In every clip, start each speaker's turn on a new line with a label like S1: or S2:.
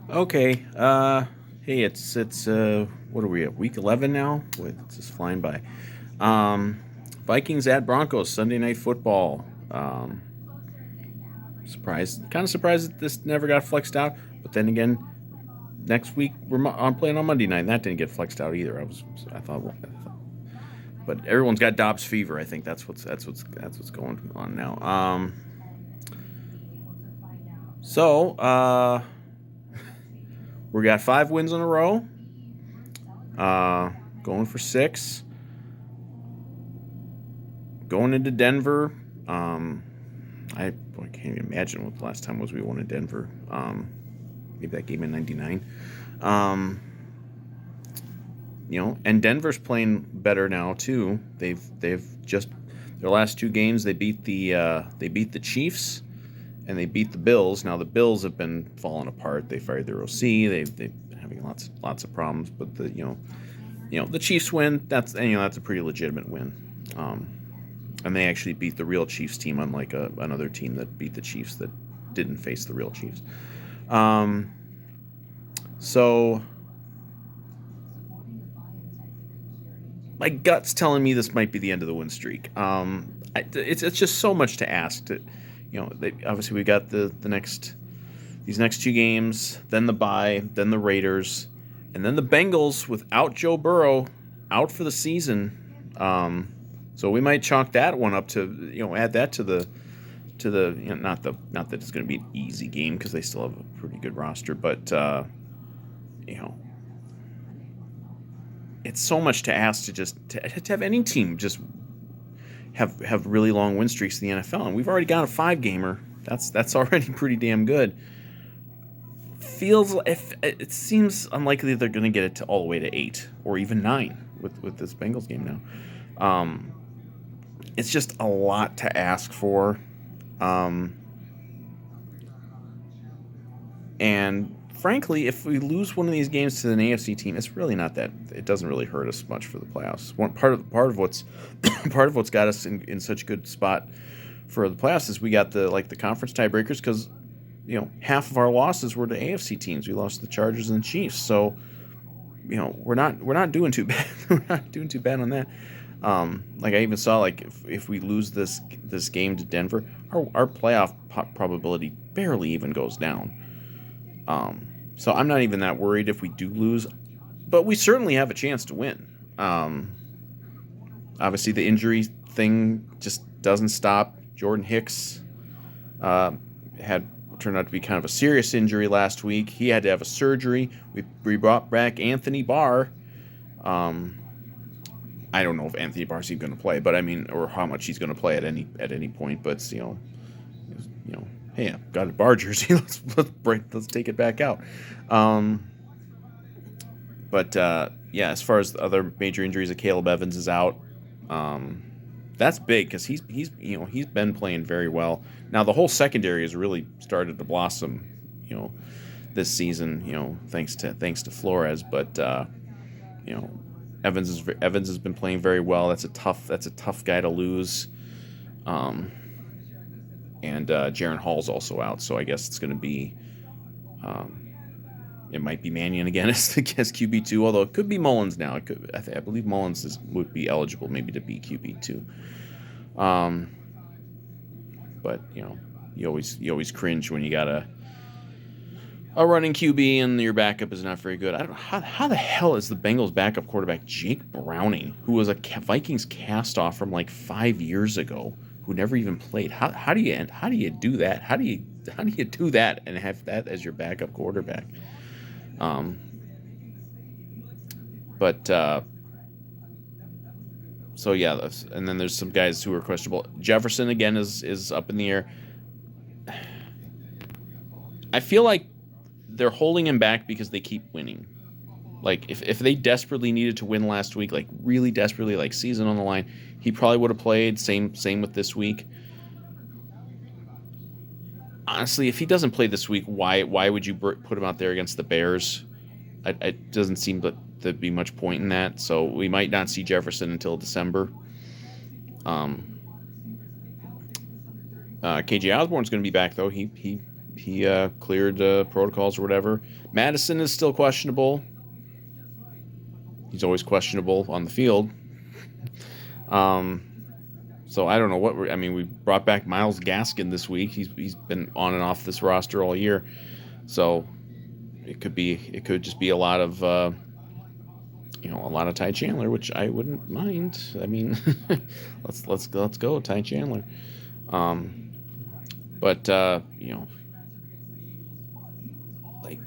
S1: Okay. Hey, it's what are we at? Week 11 now. Wait, it's just flying by. Um, Vikings at Broncos Sunday night football. Kind of surprised that this never got flexed out. But then again, next week I'm playing on Monday night, and that didn't get flexed out either. But everyone's got Dobbs fever. I think that's what's going on now. So we got 5 wins in a row. Uh, Going for 6. Going into Denver. I can't even imagine what the last time was we won in Denver. Maybe that game in '99. Um, and Denver's playing better now too. They've just their last 2 games they beat the Chiefs and they beat the Bills. Now the Bills have been falling apart. They fired their OC. They've been having lots of problems. But the Chiefs win. That's a pretty legitimate win. And they actually beat the real Chiefs team, unlike another team that beat the Chiefs that didn't face the real Chiefs. So my gut's telling me this might be the end of the win streak. It's just so much to ask. Obviously we got these next 2 games, then the bye, then the Raiders, and then the Bengals without Joe Burrow out for the season. So we might chalk that one up to add that to the not that it's going to be an easy game because they still have a pretty good roster, but it's so much to ask to have any team just have really long win streaks in the NFL, and we've already got a 5-gamer. That's already pretty damn good. It seems unlikely they're going to get it to all the way to 8 or even 9 with this Bengals game now. It's just a lot to ask for. And frankly, if we lose one of these games to an AFC team, it's really not that. It doesn't really hurt us much for the playoffs. Part of what's got us in such a good spot for the playoffs is we got the conference tiebreakers because half of our losses were to AFC teams. We lost to the Chargers and the Chiefs, so we're not doing too bad. We're not doing too bad on that. I even saw if we lose this game to Denver, our playoff probability barely even goes down. So I'm not even that worried if we do lose, but we certainly have a chance to win. Obviously the injury thing just doesn't stop. Jordan Hicks turned out to be kind of a serious injury last week. He had to have a surgery. We brought back Anthony Barr. I don't know if Anthony Barr's even going to play, but or how much he's going to play at any point. But hey, I've got a Barr jersey. Let's take it back out. Yeah, as far as the other major injuries, Caleb Evans is out. That's big because he's been playing very well. Now the whole secondary has really started to blossom, this season. Thanks to Flores, but Evans has been playing very well. That's a tough guy to lose. And Jaron Hall's also out, so I guess it's going to be it might be Mannion again as QB2, although it could be Mullins now. I believe Mullins would be eligible maybe to be QB2. But you always cringe when you got a running QB and your backup is not very good. I don't know how the hell is the Bengals backup quarterback Jake Browning, who was a Vikings cast-off from 5 years ago, who never even played. How do you do that? How do you do that and have that as your backup quarterback? So yeah, and then there's some guys who are questionable. Jefferson again is up in the air. I feel like they're holding him back because they keep winning. If they desperately needed to win last week, really desperately, season on the line, he probably would have played. Same with this week. Honestly, if he doesn't play this week, why would you put him out there against the Bears? It doesn't seem that there'd be much point in that. So we might not see Jefferson until December. KJ Osborne's going to be back though. He cleared protocols or whatever. Madison is still questionable. He's always questionable on the field. So I don't know what we brought back Myles Gaskin this week. He's been on and off this roster all year. So it could just be a lot of Ty Chandler, which I wouldn't mind. I mean, let's go Ty Chandler. But like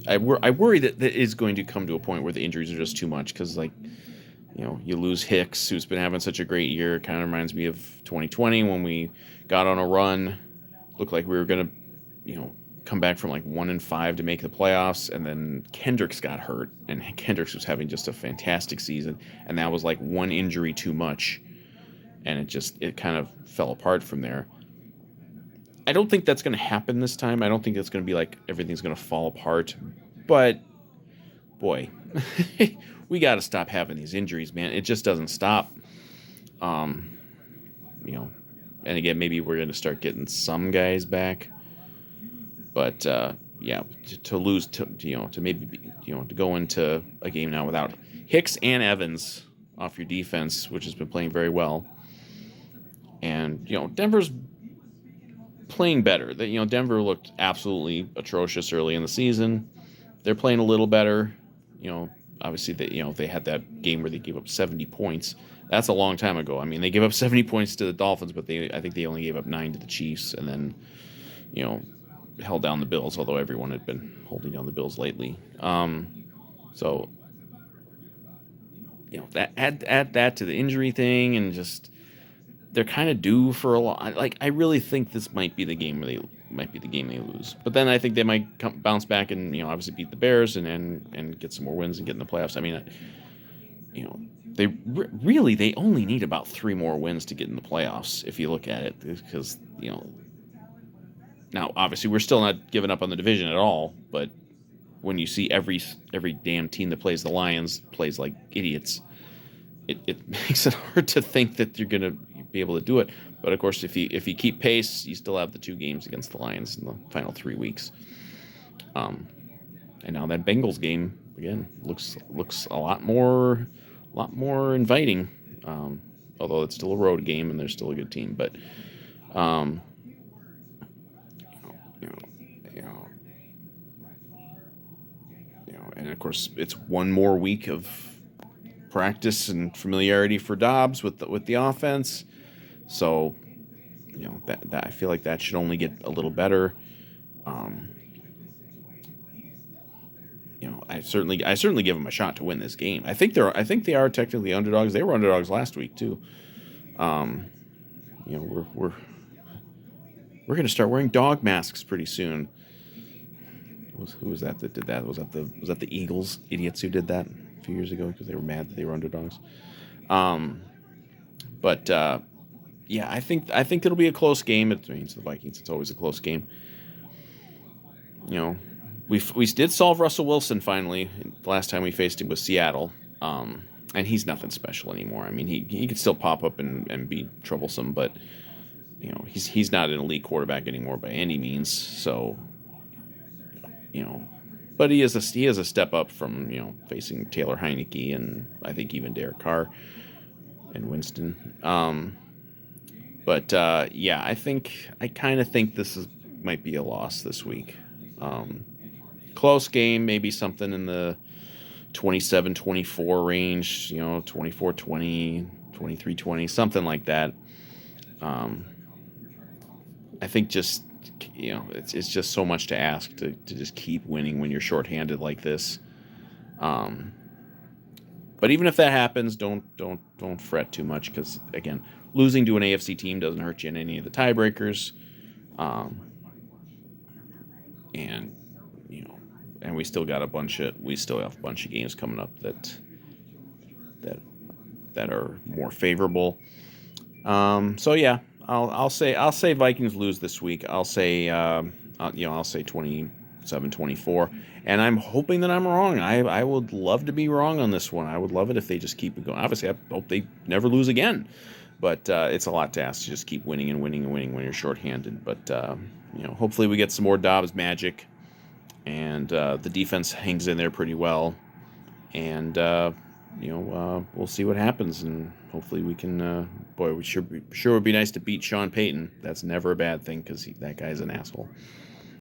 S1: I worry that is going to come to a point where the injuries are just too much, because you lose Hicks, who's been having such a great year. It kind of reminds me of 2020 when we got on a run. Looked like we were going to, come back from like 1-5 to make the playoffs, and then Kendricks got hurt, and Kendricks was having just a fantastic season, and that was like one injury too much, and it kind of fell apart from there. I don't think that's going to happen this time. I don't think it's going to be like everything's going to fall apart, but boy, we got to stop having these injuries, man. It just doesn't stop. And again, maybe we're going to start getting some guys back. But to lose to go into a game now without Hicks and Evans off your defense, which has been playing very well, and Denver's playing better. Denver looked absolutely atrocious early in the season. They're playing a little better. Obviously they had that game where they gave up 70 points. That's a long time ago. I mean, they gave up 70 points to the Dolphins, but I think they only gave up 9 to the Chiefs, and then held down the Bills, although everyone had been holding down the Bills lately. So that add that to the injury thing, and just they're kind of due for a lot. Like, I really think this might be the game they lose. But then I think they might bounce back and obviously beat the Bears and get some more wins and get in the playoffs. I mean, they only need about 3 more wins to get in the playoffs if you look at it, because now obviously we're still not giving up on the division at all, but when you see every damn team that plays the Lions plays like idiots, it makes it hard to think that you're going to be able to do it. But of course, if you keep pace, you still have the 2 games against the Lions in the final 3 weeks. And now that Bengals game again looks a lot more inviting. Although it's still a road game and they're still a good team, but and of course it's one more week of practice and familiarity for Dobbs with the offense. So, that I feel like that should only get a little better. I certainly give them a shot to win this game. I think they are technically underdogs. They were underdogs last week too. We're going to start wearing dog masks pretty soon. Who was that did that? Was that the Eagles idiots who did that a few years ago because they were mad that they were underdogs? I think it'll be a close game. It means the Vikings. It's always a close game. We did solve Russell Wilson finally. The last time we faced him was Seattle, and he's nothing special anymore. I mean, he could still pop up and be troublesome, but he's not an elite quarterback anymore by any means. So, but he is a step up from facing Taylor Heineke and I think even Derek Carr and Winston. I kind of think this might be a loss this week. Close game, maybe something in the 27-24 range, 24-20, 23-20, something like that. I think just it's just so much to ask to just keep winning when you're shorthanded like this. But even if that happens, don't fret too much, because again, losing to an AFC team doesn't hurt you in any of the tiebreakers. And we still have a bunch of games coming up that are more favorable. I'll say Vikings lose this week. I'll say 27-24, and I'm hoping that I'm wrong. I would love to be wrong on this one. I would love it if they just keep it going. Obviously, I hope they never lose again. But it's a lot to ask to just keep winning and winning and winning when you're shorthanded. But hopefully we get some more Dobbs magic, and the defense hangs in there pretty well, and we'll see what happens, and hopefully we can. Boy, we sure would be nice to beat Sean Payton. That's never a bad thing because that guy's an asshole.